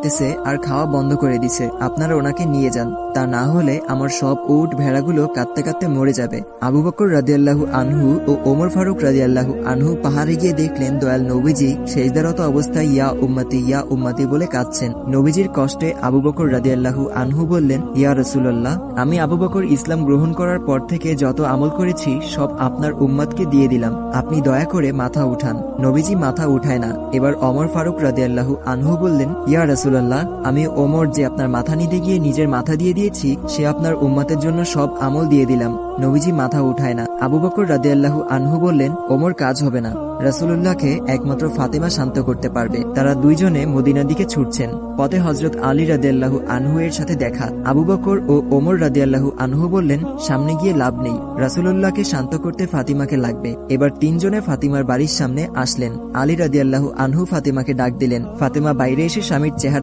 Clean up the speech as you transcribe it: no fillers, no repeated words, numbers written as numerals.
কাঁদতেছে আর খাওয়া বন্ধ করে দিছে, আপনারা ওনাকে নিয়ে যান, তা না হলে আমার সব উট ভেড়াগুলো কাঁদতে কাঁদতে মরে যাবে। আবু বকর রাদিয়াল্লাহু আনহু ও ওমর ফারুক রাদিয়াল্লাহু আনহু পাহাড়ে গিয়ে দেখলেন দয়াল নবীজি সেজদারত অবস্থায় ইয়া উম্মতি বলে কাঁদছেন। নবীজির কষ্টে আবু বকর রাদিয়াল্লাহু আনহু বললেন, ইয়া রাসূলুল্লাহ, আমি আবু বকর ইসলাম গ্রহণ করার পর থেকে যত আমল করেছি সব আপনার উম্মতকে দিয়ে দিলাম, আপনি দয়া করে মাথা উঠান। নবীজি মাথা উঠায় না। এবার ওমর ফারুক রাদিয়াল্লাহু আনহু বললেন, ইয়া রাসূলুল্লাহ, আমি ওমর যে আপনার মাথা নিতে গিয়ে নিজের মাথা দিয়ে দিয়েছি, সে আপনার উম্মতের জন্য সব আমল দিয়ে দিলাম। নবীজি মাথা উঠায় না। আবু বকর রাদিয়াল্লাহু আনহু বললেন, ওমর কাজ হবে না, রাসূলুল্লাহকে একমাত্র ফাতেমা শান্ত করতে পারবে। তারা দুইজনে মদিনার দিকে ছুটছেন। পথে হযরত আলী রাদিয়াল্লাহু আনহু এর সাথে দেখা। আবু বকর ও ওমর রাদিয়াল্লাহু আনহু বললেন, সামনে গিয়ে লাভ নেই, রাসূলুল্লাহকে শান্ত করতে ফাতিমাকে লাগবে। এবার তিনজনে ফাতিমার বাড়ির সামনে আসলেন। আলী রাদিয়াল্লাহু আনহু ফাতিমাকে ডাক দিলেন। ফাতিমা বাইরে এসে স্বামীর চেহারা